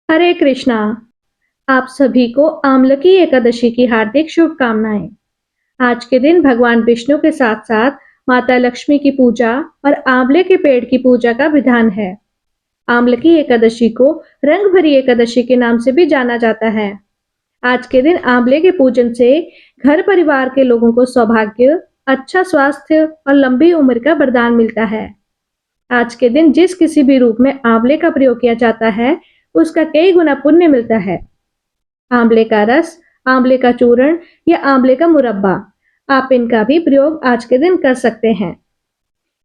हरे कृष्णा। आप सभी को आमलकी एकादशी की हार्दिक शुभकामनाएं। आज के दिन भगवान विष्णु के साथ साथ माता लक्ष्मी की पूजा और आंवले के पेड़ की पूजा का विधान है। आमलकी एकादशी को रंग भरी एकादशी के नाम से भी जाना जाता है। आज के दिन आंवले के पूजन से घर परिवार के लोगों को सौभाग्य, अच्छा स्वास्थ्य और लंबी उम्र का वरदान मिलता है। आज के दिन जिस किसी भी रूप में आंवले का प्रयोग किया जाता है, उसका कई गुना पुण्य मिलता है। आंवले का रस, आंवले का चूर्ण या आंवले का मुरब्बा, आप इनका भी प्रयोग आज के दिन कर सकते हैं।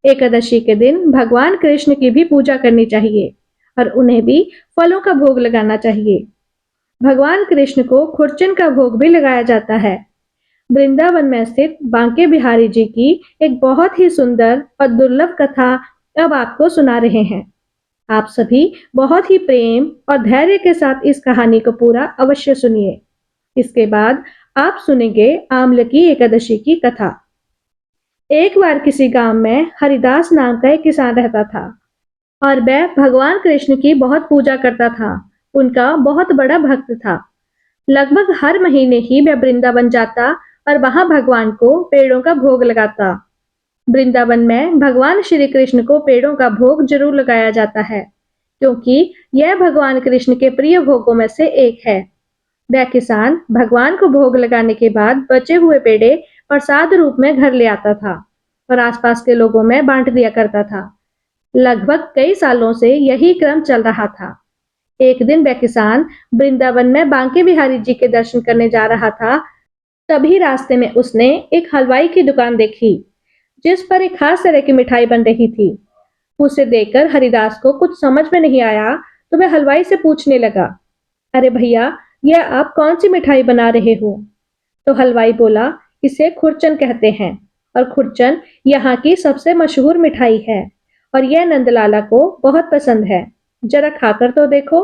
एकादशी के दिन भगवान कृष्ण की भी पूजा करनी चाहिए और उन्हें भी फलों का भोग लगाना चाहिए। भगवान कृष्ण को खुरचन का भोग भी लगाया जाता है। वृंदावन में स्थित बांके बिहारी जी की एक बहुत ही सुंदर और दुर्लभ कथा अब आपको सुना रहे हैं। आप सभी बहुत ही प्रेम और धैर्य के साथ इस कहानी को पूरा अवश्य सुनिए। इसके बाद आप सुनेंगे आमलकी एकादशी की कथा। एक बार किसी गांव में हरिदास नाम का एक किसान रहता था और वह भगवान कृष्ण की बहुत पूजा करता था। उनका बहुत बड़ा भक्त था। लगभग हर महीने ही वह वृंदावन जाता और वहां भगवान को पेड़ों का भोग लगाता। वृंदावन में भगवान श्री कृष्ण को पेड़ों का भोग जरूर लगाया जाता है, क्योंकि यह भगवान कृष्ण के प्रिय भोगों में से एक है। वह किसान भगवान को भोग लगाने के बाद बचे हुए पेड़े प्रसाद रूप में घर ले आता था और आसपास के लोगों में बांट दिया करता था। लगभग कई सालों से यही क्रम चल रहा था। एक दिन वह किसान वृंदावन में बांके बिहारी जी के दर्शन करने जा रहा था। तभी रास्ते में उसने एक हलवाई की दुकान देखी, जिस पर एक खास तरह की मिठाई बन रही थी। उसे देखकर हरिदास को कुछ समझ में नहीं आया, तो वह हलवाई से पूछने लगा, अरे भैया, यह आप कौन सी मिठाई बना रहे हो? तो हलवाई बोला, इसे खुरचन कहते हैं और खुरचन यहाँ की सबसे मशहूर मिठाई है और यह नंदलाला को बहुत पसंद है। जरा खाकर तो देखो।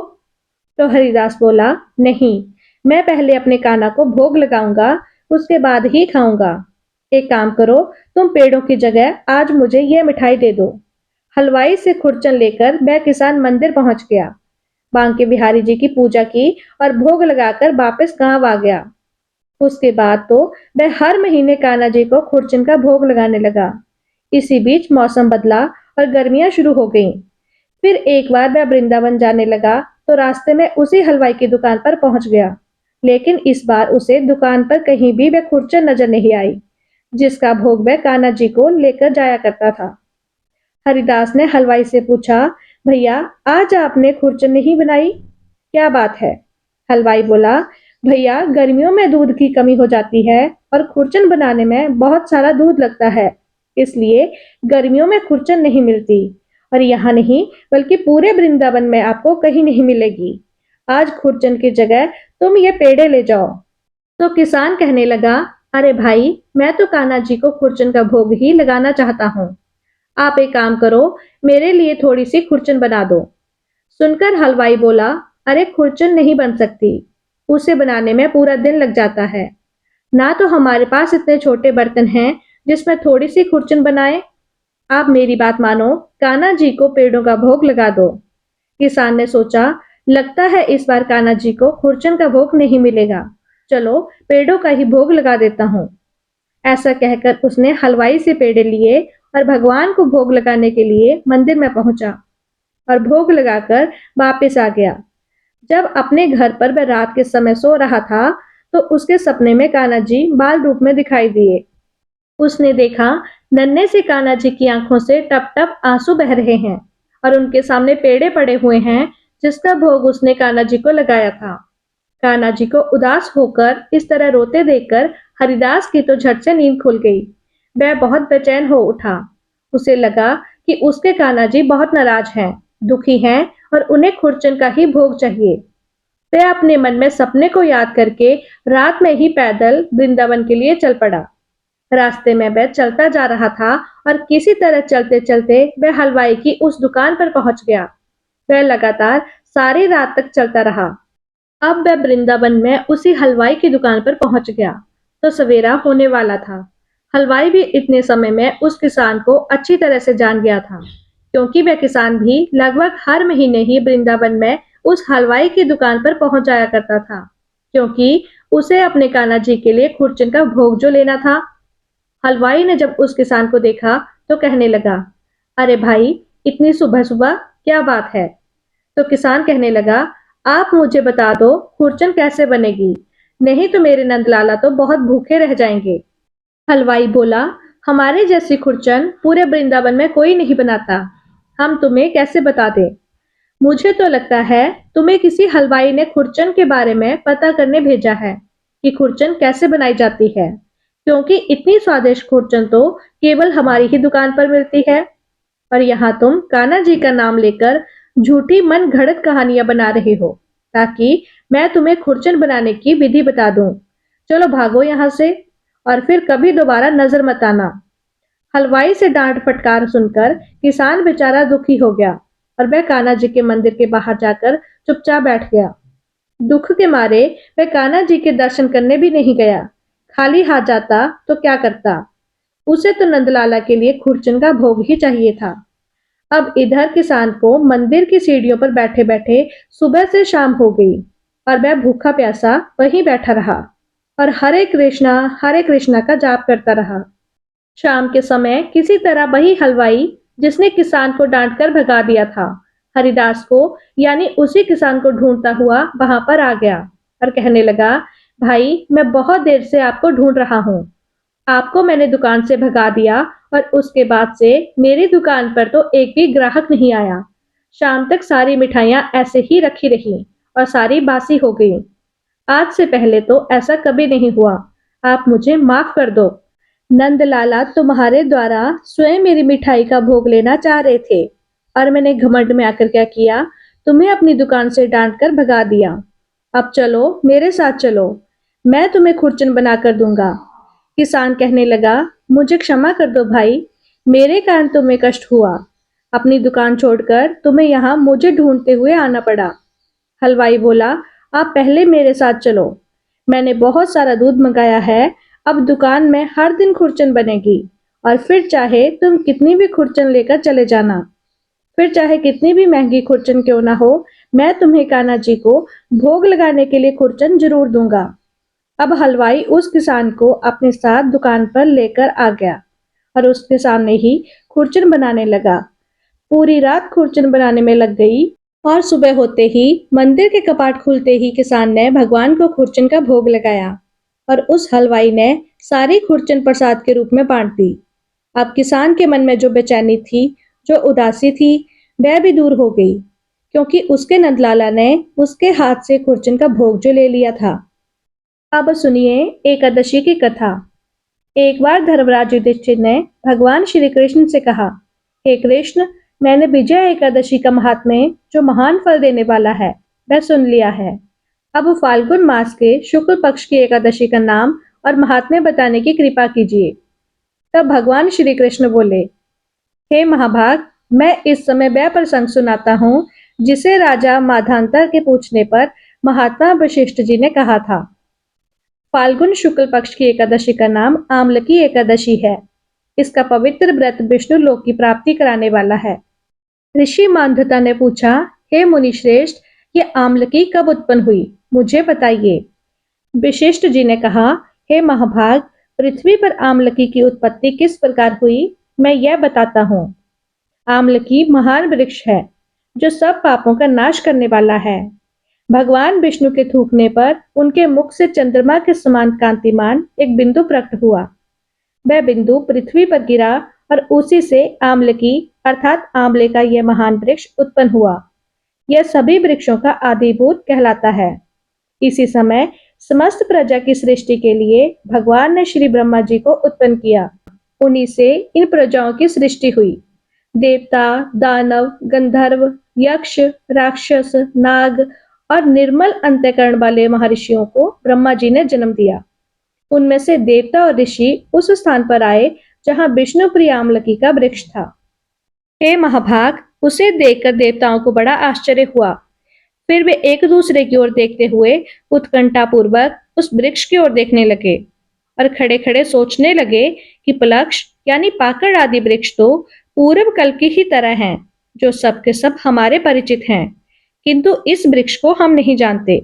तो हरिदास बोला, नहीं, मैं पहले अपने कान्हा को भोग लगाऊंगा, उसके बाद ही खाऊंगा। एक काम करो, तुम पेड़ों की जगह आज मुझे यह मिठाई दे दो। हलवाई से खुरचन लेकर वह किसान मंदिर पहुंच गया। बांके बिहारी जी की पूजा की और भोग लगाकर वापस गांव आ गया। उसके बाद तो वह हर महीने कान्हा जी को खुरचन का भोग लगाने लगा। इसी बीच मौसम बदला और गर्मियां शुरू हो गईं। फिर एक बार वह वृंदावन जाने लगा तो रास्ते में उसी हलवाई की दुकान पर पहुंच गया। लेकिन इस बार उसे दुकान पर कहीं भी वह खुरचन नजर नहीं आई, जिसका भोग वह कान्हा जी को लेकर जाया करता था। हरिदास ने हलवाई से पूछा, भैया, आज आपने खुरचन नहीं बनाई, क्या बात है? हलवाई बोला, भैया, गर्मियों में दूध की कमी हो जाती है और खुरचन बनाने में बहुत सारा दूध लगता है, इसलिए गर्मियों में खुरचन नहीं मिलती और यहाँ नहीं बल्कि पूरे वृंदावन में आपको कहीं नहीं मिलेगी। आज खुरचन की जगह तुम ये पेड़े ले जाओ। तो किसान कहने लगा, अरे भाई, मैं तो कान्हा जी को खुरचन का भोग ही लगाना चाहता हूँ। आप एक काम करो, मेरे लिए थोड़ी सी खुरचन बना दो। सुनकर हलवाई बोला, अरे खुरचन नहीं बन सकती, उसे बनाने में पूरा दिन लग जाता है। ना तो हमारे पास इतने छोटे बर्तन हैं जिसमें थोड़ी सी खुरचन बनाए। आप मेरी बात मानो, कान्हा जी को पेड़ों का भोग लगा दो। किसान ने सोचा, लगता है इस बार कान्हा जी को खुरचन का भोग नहीं मिलेगा। चलो, पेड़ों का ही भोग लगा देता हूँ। ऐसा कहकर उसने हलवाई से पेड़े लिए और भगवान को भोग लगाने के लिए मंदिर में पहुंचा और भोग लगाकर वापस आ गया। जब अपने घर पर वह रात के समय सो रहा था, तो उसके सपने में कान्हा जी बाल रूप में दिखाई दिए। उसने देखा, नन्हे से कान्हा जी की आंखों से टप टप आंसू बह रहे हैं और उनके सामने पेड़े पड़े हुए हैं, जिसका भोग उसने कान्हा जी को लगाया था। कान्हा जी को उदास होकर इस तरह रोते देखकर हरिदास की तो झट से नींद खुल गई। वह बहुत बेचैन हो उठा। उसे लगा कि उसके कान्हा जी बहुत नाराज हैं, दुखी हैं और उन्हें खुरचन का ही भोग चाहिए। वह अपने मन में सपने को याद करके रात में ही पैदल वृंदावन के लिए चल पड़ा। रास्ते में वह चलता जा रहा था और किसी तरह चलते चलते वह हलवाई की उस दुकान पर पहुंच गया। वह लगातार सारी रात तक चलता रहा। अब वह वृंदावन में उसी हलवाई की दुकान पर पहुंच गया तो सवेरा होने वाला था। हलवाई भी इतने समय में उस किसान को अच्छी तरह से जान गया था, क्योंकि वह किसान भी लगभग हर महीने ही वृंदावन में उस हलवाई की दुकान पर पहुंच जाया करता था, क्योंकि उसे अपने कान्हा जी के लिए खुरचन का भोग जो लेना था। हलवाई ने जब उस किसान को देखा तो कहने लगा, अरे भाई, इतनी सुबह सुबह क्या बात है? तो किसान कहने लगा, आप मुझे बता दो खुरचन कैसे बनेगी, नहीं तो मेरे नंदलाला तो बहुत भूखे रह जाएंगे। हलवाई बोला, हमारे जैसी खुरचन पूरे वृंदावन में कोई नहीं बनाता, हम तुम्हें कैसे बता दें? मुझे तो लगता है तुम्हें किसी हलवाई ने खुरचन के बारे में पता करने भेजा है कि खुरचन कैसे बनाई जाती है, क्योंकि इतनी स्वादिष्ट खुरचन तो केवल हमारी ही दुकान पर मिलती है। और यहाँ तुम कान्हा जी का नाम लेकर झूठी मन घड़त कहानियां बना रहे हो, ताकि मैं तुम्हें खुरचन बनाने की विधि बता दूं। चलो भागो यहाँ से, और फिर कभी दोबारा नजर मत आना। हलवाई से डांट फटकार सुनकर किसान बेचारा दुखी हो गया और वह कान्हा जी के मंदिर के बाहर जाकर चुपचाप बैठ गया। दुख के मारे वह कान्हा जी के दर्शन करने भी नहीं गया। खाली हाथ जाता तो क्या करता? उसे तो नंदलाला के लिए खुरचन का भोग ही चाहिए था। अब इधर किसान को मंदिर की सीढ़ियों पर बैठे बैठे सुबह से शाम हो गई और वह भूखा प्यासा वहीं बैठा रहा और हरे कृष्णा का जाप करता रहा। शाम के समय किसी तरह वही हलवाई जिसने किसान को डांटकर भगा दिया था, हरिदास को यानी उसी किसान को ढूंढता हुआ वहां पर आ गया और कहने लगा, भाई, मैं बहुत देर से आपको ढूंढ रहा हूँ। आपको मैंने दुकान से भगा दिया और उसके बाद से मेरी दुकान पर तो एक भी ग्राहक नहीं आया। शाम तक सारी मिठाइयां ऐसे ही रखी रही और सारी बासी हो गई। आज से पहले तो ऐसा कभी नहीं हुआ। आप मुझे माफ कर दो। नंदलाला तुम्हारे द्वारा स्वयं मेरी मिठाई का भोग लेना चाह रहे थे, और मैंने घमंड में आकर क्या किया, तुम्हें अपनी दुकान से डांट कर भगा दिया। अब चलो, मेरे साथ चलो, मैं तुम्हें खुरचन बना कर दूंगा। किसान कहने लगा, मुझे क्षमा कर दो भाई, मेरे कारण तुम्हें कष्ट हुआ। अपनी दुकान छोड़कर तुम्हें यहाँ मुझे ढूंढते हुए आना पड़ा। हलवाई बोला, आप पहले मेरे साथ चलो, मैंने बहुत सारा दूध मंगाया है। अब दुकान में हर दिन खुरचन बनेगी, और फिर चाहे तुम कितनी भी खुरचन लेकर चले जाना। फिर चाहे कितनी भी महंगी खुरचन क्यों ना हो, मैं तुम्हें कान्हा जी को भोग लगाने के लिए खुरचन जरूर दूंगा। अब हलवाई उस किसान को अपने साथ दुकान पर लेकर आ गया और उसके सामने ही खुरचन बनाने लगा। पूरी रात खुरचन बनाने में लग गई और सुबह होते ही मंदिर के कपाट खुलते ही किसान ने भगवान को खुरचन का भोग लगाया और उस हलवाई ने सारी खुरचन प्रसाद के रूप में बांट दी। अब किसान के मन में जो बेचैनी थी, जो उदासी थी, वह भी दूर हो गई, क्योंकि उसके नंदलाला ने उसके हाथ से खुरचन का भोग जो ले लिया था। अब सुनिए एकादशी की कथा। एक बार धर्मराज युधिष्ठिर ने भगवान श्री कृष्ण से कहा, हे कृष्ण, मैंने विजया एकादशी का महात्म्य जो महान फल देने वाला है वह सुन लिया है। अब फाल्गुन मास के शुक्ल पक्ष की एकादशी का नाम और महात्म्य बताने की कृपा कीजिए। तब भगवान श्री कृष्ण बोले, हे महाभाग, मैं इस समय वह प्रसंग सुनाता हूँ जिसे राजा माधांतर के पूछने पर महात्मा वशिष्ठ जी ने कहा था। फाल्गुन शुक्ल पक्ष की एकादशी का नाम आमलकी एकादशी है। इसका पवित्र व्रत विष्णु लोक की प्राप्ति कराने वाला है। ऋषि मानधता ने पूछा, हे मुनि श्रेष्ठ, ये आमलकी कब उत्पन्न हुई, मुझे बताइए। वशिष्ठ जी ने कहा, हे महाभाग, पृथ्वी पर आमलकी की उत्पत्ति किस प्रकार हुई, मैं यह बताता हूँ। आमलकी महान वृक्ष है जो सब पापों का नाश करने वाला है। भगवान विष्णु के थूकने पर उनके मुख से चंद्रमा के समान कांतिमान एक बिंदु प्रकट हुआ। वह बिंदु पृथ्वी पर गिरा और उसी से आमलकी अर्थात आंवले का यह महान वृक्ष उत्पन्न हुआ। यह सभी वृक्षों का आदिभूत कहलाता है। इसी समय समस्त प्रजा की सृष्टि के लिए भगवान ने श्री ब्रह्मा जी को उत्पन्न किया। उन्हीं से इन प्रजाओं की सृष्टि हुई। देवता, दानव, गंधर्व, यक्ष, राक्षस, नाग और निर्मल अंतःकरण वाले महर्षियों को ब्रह्मा जी ने जन्म दिया। उनमें से देवता और ऋषि उस स्थान पर आए जहां विष्णु प्रिय आमलकी का वृक्ष था। हे महाभाग, उसे देखकर देवताओं को बड़ा आश्चर्य हुआ। फिर वे एक दूसरे की ओर देखते हुए उत्कंठा पूर्वक उस वृक्ष की ओर देखने लगे और खड़े खड़े सोचने लगे कि पलक्ष यानी पाकड़ आदि वृक्ष तो पूर्व कल की ही तरह हैं, जो सबके सब हमारे परिचित हैं, किंतु इस वृक्ष को हम नहीं जानते।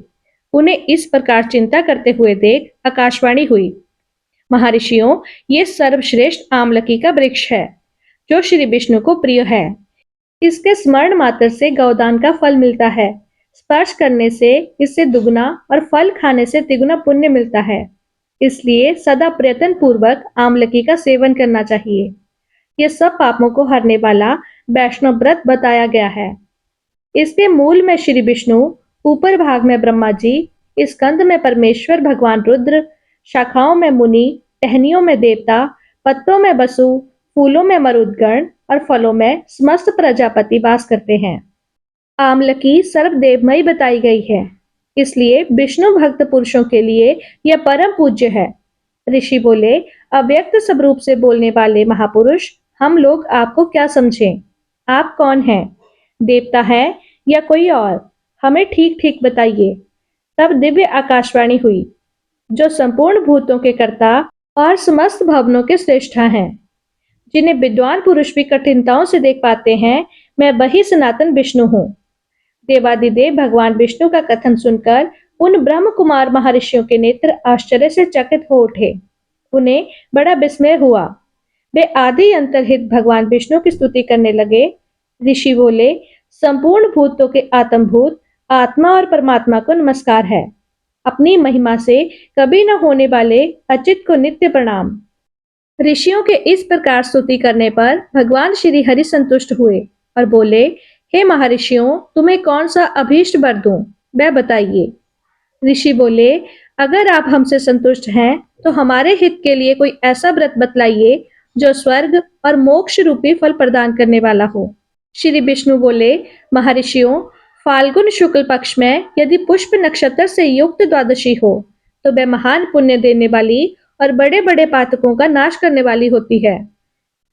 उन्हें इस प्रकार चिंता करते हुए देख आकाशवाणी हुई, महर्षियों, ये सर्वश्रेष्ठ आमलकी का वृक्ष है, जो श्री विष्णु को प्रिय है। इसके स्मरण मात्र से गौदान का फल मिलता है। स्पर्श करने से इससे दुगना और फल खाने से तिगुना पुण्य मिलता है। इसलिए सदा प्रयत्न पूर्वक आमलकी का सेवन करना चाहिए। यह सब पापों को हरने वाला वैष्णव व्रत बताया गया है। इसके मूल में श्री विष्णु, ऊपर भाग में ब्रह्मा जी, स्कंद में परमेश्वर भगवान रुद्र, शाखाओं में मुनि, टहनियों में देवता, पत्तों में वसु, फूलों में मरुदगण और फलों में समस्त प्रजापति वास करते हैं। आमलकी सर्वदेवमयी बताई गई है, इसलिए विष्णु भक्त पुरुषों के लिए यह परम पूज्य है। ऋषि बोले, अव्यक्त स्वरूप से बोलने वाले महापुरुष, हम लोग आपको क्या समझें? आप कौन हैं? देवता हैं या कोई और? हमें ठीक ठीक बताइए। तब दिव्य आकाशवाणी हुई, जो संपूर्ण भूतों के कर्ता और समस्त भवनों के श्रेष्ठा हैं, जिन्हें विद्वान पुरुष भी कठिनताओं से देख पाते हैं, मैं वही सनातन विष्णु हूँ। देवादिदेव भगवान विष्णु का कथन सुनकर उन ब्रह्म कुमार महर्षियों के नेत्र आश्चर्य से चकित हो उठे। उन्हें बड़ा विस्मय हुआ। वे आदि अंतर्हित भगवान विष्णु की स्तुति करने लगे। ऋषि बोले, संपूर्ण भूतों के आत्मभूत आत्मा और परमात्मा को नमस्कार है। अपनी महिमा से कभी न होने वाले अचित को नित्य प्रणाम। ऋषियों के इस प्रकार स्तुति करने पर भगवान श्री हरि संतुष्ट हुए और बोले, हे महर्षियों, तुम्हें कौन सा अभीष्ट वर दूं, वह बताइए। ऋषि बोले, अगर आप हमसे संतुष्ट हैं तो हमारे हित के लिए कोई ऐसा व्रत बतलाइए जो स्वर्ग और मोक्ष रूपी फल प्रदान करने वाला हो। श्री विष्णु बोले, महर्षियों, फाल्गुन शुक्ल पक्ष में यदि पुष्प नक्षत्र से युक्त द्वादशी हो तो वह महान पुण्य देने वाली और बड़े बड़े पातकों का नाश करने वाली होती है।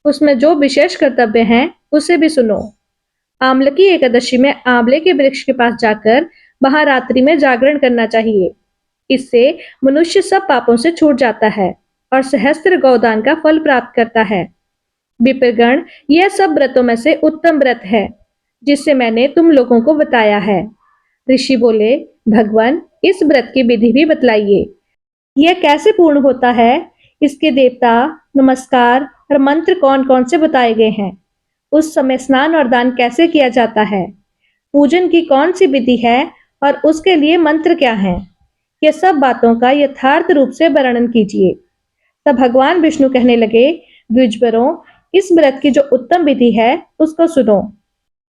उसमें जो विशेष कर्तव्य हैं उसे भी सुनो। आमलकी एकादशी में आंवले के वृक्ष के पास जाकर वहां रात्रि में जागरण करना चाहिए। इससे मनुष्य सब पापों से छूट जाता है और सहस्त्र गौदान का फल प्राप्त करता है। विप्रगण, यह सब व्रतों में से उत्तम व्रत है जिससे मैंने तुम लोगों को बताया है। ऋषि बोले, भगवान, इस व्रत की विधि भी बतलाइए। यह कैसे पूर्ण होता है? इसके देवता, नमस्कार और मंत्र कौन कौन से बताए गए हैं? उस समय स्नान और दान कैसे किया जाता है? पूजन की कौन सी विधि है और उसके लिए मंत्र क्या हैं? ये सब बातों का यथार्थ रूप से वर्णन कीजिए। तब भगवान विष्णु कहने लगे, द्विजवरों, इस व्रत की जो उत्तम विधि है उसको सुनो।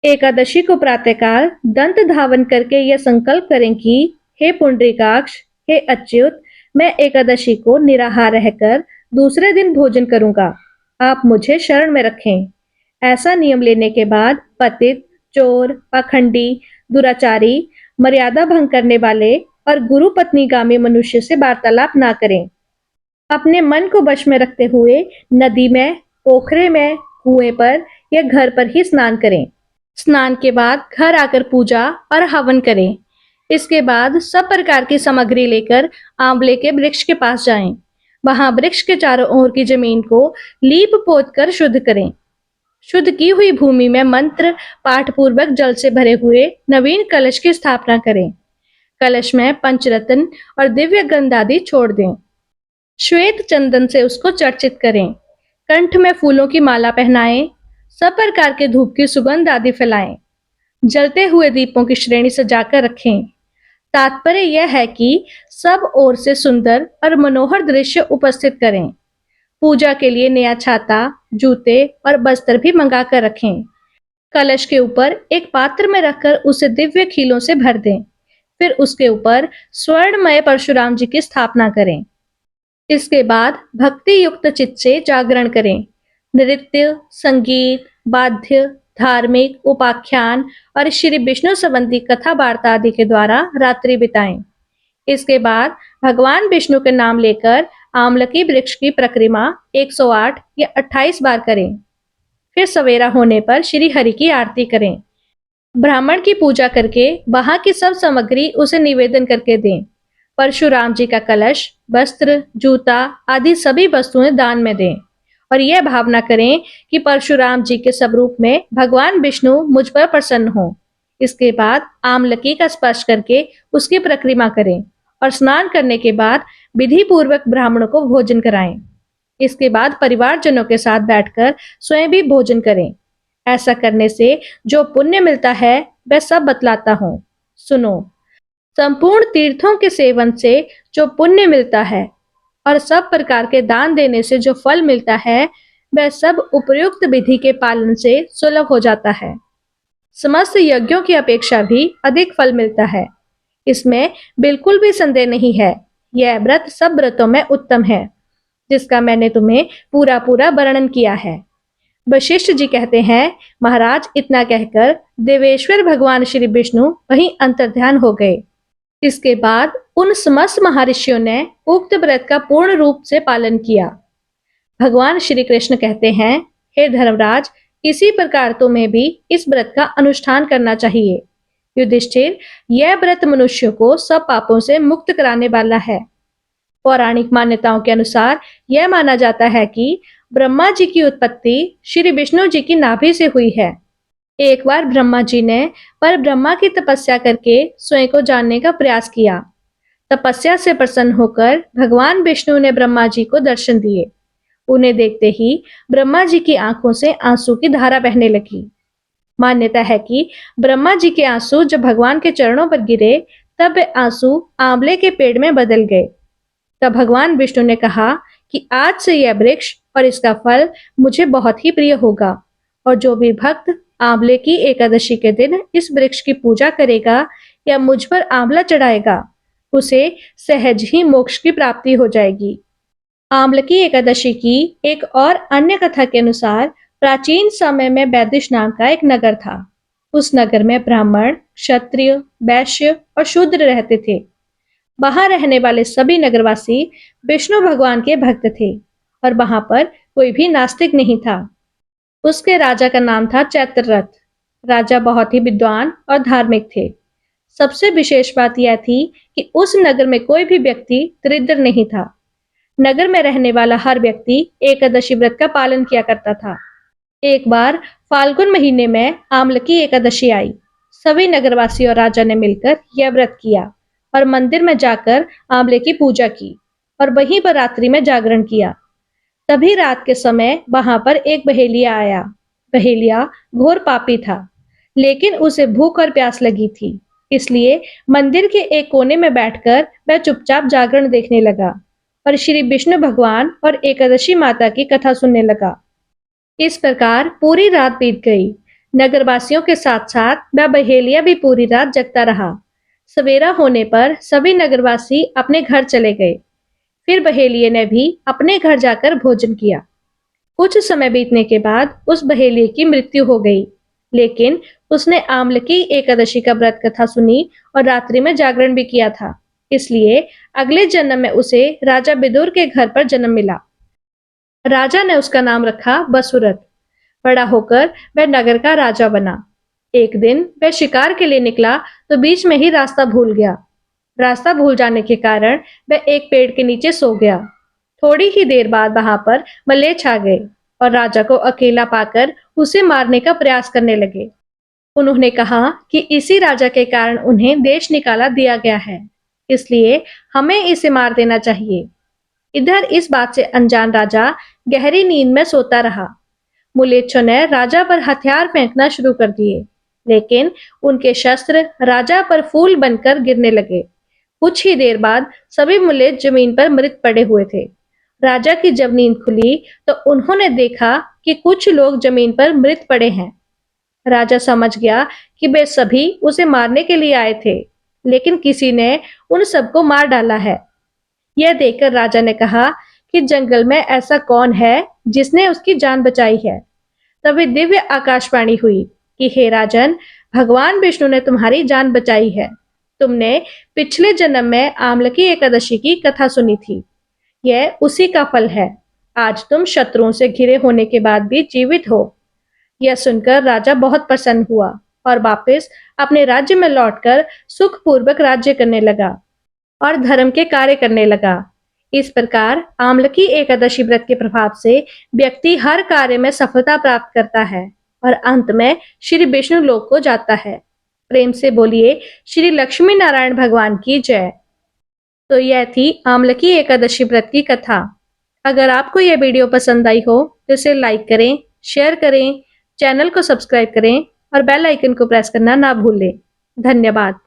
एकादशी को प्रातःकाल दंत धावन करके यह संकल्प करें कि हे पुंडरीकाक्ष, हे अच्युत, मैं एकादशी को निराहार रहकर दूसरे दिन भोजन करूंगा। आप मुझे शरण में रखें। ऐसा नियम लेने के बाद पतित, चोर, पाखंडी, दुराचारी, मर्यादा भंग करने वाले और गुरु पत्नीगामी मनुष्य से वार्तालाप ना करें। अपने मन को वश में रखते हुए नदी में, पोखरे में, कुएं पर या घर पर ही स्नान करें। स्नान के बाद घर आकर पूजा और हवन करें। इसके बाद सब प्रकार की सामग्री लेकर आंवले के वृक्ष के पास जाएं। वहां वृक्ष के चारों ओर की जमीन को लीप पोत कर शुद्ध करें। शुद्ध की हुई भूमि में मंत्र पाठ पूर्वक जल से भरे हुए नवीन कलश की स्थापना करें। कलश में पंचरत्न और दिव्य गंध आदि छोड़ दें। श्वेत चंदन से उसको चर्चित करें। कंठ में फूलों की माला पहनाएं। सब प्रकार के धूप की सुगंध आदि फैलाएं। जलते हुए दीपों की श्रेणी सजाकर रखें। तात्पर्य यह है कि सब ओर से सुंदर और मनोहर दृश्य उपस्थित करें। पूजा के लिए नया छाता, जूते और वस्त्र भी मंगा कर रखें। कलश के ऊपर एक पात्र में रखकर उसे दिव्य खीलों से भर दें। फिर उसके ऊपर स्वर्णमय परशुराम जी की स्थापना करें। इसके बाद भक्ति युक्त चित्त से जागरण करें। नृत्य, संगीत, वाद्य, धार्मिक उपाख्यान और श्री विष्णु संबंधी कथा वार्ता आदि के द्वारा रात्रि बिताएं। इसके बाद भगवान विष्णु के नाम लेकर आमलकी वृक्ष की परिक्रमा 108 या 28 बार करें। फिर सवेरा होने पर श्री हरि की आरती करें। ब्राह्मण की पूजा करके वहां की सब सामग्री उसे निवेदन करके दें। परशुराम जी का कलश, वस्त्र, जूता आदि सभी वस्तुएं दान में दें और यह भावना करें कि परशुराम जी के स्वरूप में भगवान विष्णु मुझ पर प्रसन्न हो। इसके बाद आमलकी का स्पर्श करके उसकी परिक्रमा करें और स्नान करने के बाद विधि पूर्वक ब्राह्मणों को भोजन कराएं। इसके बाद परिवारजनों के साथ बैठकर स्वयं भी भोजन करें। ऐसा करने से जो पुण्य मिलता है वह सब बतलाता हूँ। सुनो, संपूर्ण तीर्थों के सेवन से जो पुण्य मिलता है और सब प्रकार के दान देने से जो फल मिलता है वह सब उपयुक्त विधि के पालन से सुलभ हो जाता है। समस्त यज्ञों की अपेक्षा भी अधिक फल मिलता है, इसमें बिल्कुल भी संदेह नहीं है। यह व्रत सब व्रतों में उत्तम है, जिसका मैंने तुम्हें पूरा पूरा वर्णन किया है। वशिष्ठ जी कहते हैं, महाराज, इतना कहकर देवेश्वर भगवान श्री विष्णु वहीं अंतर्ध्यान हो गए। इसके बाद उन समस्त महर्षियों ने उक्त व्रत का पूर्ण रूप से पालन किया। भगवान श्री कृष्ण कहते हैं, हे धर्मराज, इसी प्रकार तुम्हें भी इस व्रत का अनुष्ठान करना चाहिए। युधिष्ठिर, यह व्रत मनुष्य को सब पापों से मुक्त कराने वाला है। पौराणिक मान्यताओं के अनुसार यह माना जाता है कि ब्रह्मा जी की उत्पत्ति श्री विष्णु जी की नाभि से हुई है। एक बार ब्रह्मा जी ने पर ब्रह्मा की तपस्या करके स्वयं को जानने का प्रयास किया। तपस्या से प्रसन्न होकर भगवान विष्णु ने ब्रह्मा जी को दर्शन दिए। उन्हें देखते ही ब्रह्मा जी की आंखों से आंसू की धारा बहने लगी। मान्यता है कि ब्रह्मा जी के आंसू जब भगवान के चरणों पर गिरे तब वे आंसू आंवले के पेड़ में बदल गए। तब भगवान विष्णु ने कहा कि आज से यह वृक्ष और इसका फल मुझे बहुत ही प्रिय होगा, और जो भी भक्त आंवले की एकादशी के दिन इस वृक्ष की पूजा करेगा या मुझ पर आंवला चढ़ाएगा, उसे सहज ही मोक्ष की प्राप्ति हो जाएगी। आंवलकी एकादशी की एक और अन्य कथा के अनुसार प्राचीन समय में वैदिश नाम का एक नगर था। उस नगर में ब्राह्मण, क्षत्रिय, वैश्य और शूद्र रहते थे। वहां रहने वाले सभी नगरवासी विष्णु भगवान के भक्त थे और वहां पर कोई भी नास्तिक नहीं था। उसके राजा का नाम था चैत्ररथ। राजा बहुत ही विद्वान और धार्मिक थे। सबसे विशेष बात यह थी कि उस नगर में कोई भी व्यक्ति दरिद्र नहीं था। नगर में रहने वाला हर व्यक्ति एकादशी व्रत का पालन किया करता था। एक बार फाल्गुन महीने में आमलकी एकादशी आई। सभी नगरवासी और राजा ने मिलकर यह व्रत किया और मंदिर में जाकर आंवले की पूजा की और वहीं पर रात्रि में जागरण किया। तभी रात के समय वहां पर एक बहेलिया आया। बहेलिया घोर पापी था, लेकिन उसे भूख और प्यास लगी थी, इसलिए मंदिर के एक कोने में बैठकर वह चुपचाप जागरण देखने लगा और श्री विष्णु भगवान और एकादशी माता की कथा सुनने लगा। इस प्रकार पूरी रात बीत गई। नगरवासियों के साथ साथ वह बहेलिया भी पूरी रात जगता रहा। सवेरा होने पर सभी नगरवासी अपने घर चले गए। फिर बहेलिये ने भी अपने घर जाकर भोजन किया। कुछ समय बीतने के बाद उस बहेलिये की मृत्यु हो गई, लेकिन उसने आमलकी एकादशी का व्रत कथा सुनी और रात्रि में जागरण भी किया था, इसलिए अगले जन्म में उसे राजा विदुर के घर पर जन्म मिला। राजा ने उसका नाम रखा वसुरथ। बड़ा होकर वह नगर का राजा बना। एक दिन वह शिकार के लिए निकला तो बीच में ही रास्ता भूल गया। रास्ता भूल जाने के कारण वह एक पेड़ के नीचे सो गया। थोड़ी ही देर बाद वहां पर मलेच्छ आ गए और राजा को अकेला पाकर उसे मारने का प्रयास करने लगे। उन्होंने कहा कि इसी राजा के कारण उन्हें देश निकाला दिया गया है, इसलिए हमें इसे मार देना चाहिए। इधर इस बात से अनजान राजा गहरी नींद में सोता रहा। मुलेच्छों ने राजा पर हथियार फेंकना शुरू कर दिए, लेकिन उनके शस्त्र राजा पर फूल बनकर गिरने लगे। कुछ ही देर बाद सभी मुलेच्छ जमीन पर मृत पड़े हुए थे। राजा की जब नींद खुली तो उन्होंने देखा कि कुछ लोग जमीन पर मृत पड़े हैं। राजा समझ गया कि वे सभी उसे मारने के लिए आए थे, लेकिन किसी ने उन सबको मार डाला है। यह देखकर राजा ने कहा कि जंगल में ऐसा कौन है जिसने उसकी जान बचाई है। तभी दिव्य आकाशवाणी हुई कि हे राजन, भगवान विष्णु ने तुम्हारी जान बचाई है। तुमने पिछले जन्म में आमलकी एकादशी की कथा सुनी थी, यह उसी का फल है। आज तुम शत्रुओं से घिरे होने के बाद भी जीवित हो। यह सुनकर राजा बहुत प्रसन्न हुआ और वापस अपने राज्य में लौटकर सुखपूर्वक राज्य करने लगा और धर्म के कार्य करने लगा। इस प्रकार आमलकी एकादशी व्रत के प्रभाव से व्यक्ति हर कार्य में सफलता प्राप्त करता है और अंत में श्री विष्णु लोक को जाता है। प्रेम से बोलिए श्री लक्ष्मी नारायण भगवान की जय। तो यह थी आमलकी एकादशी व्रत की कथा। अगर आपको यह वीडियो पसंद आई हो तो इसे लाइक करें, शेयर करें, चैनल को सब्सक्राइब करें और बेल आइकन को प्रेस करना ना भूलें। धन्यवाद।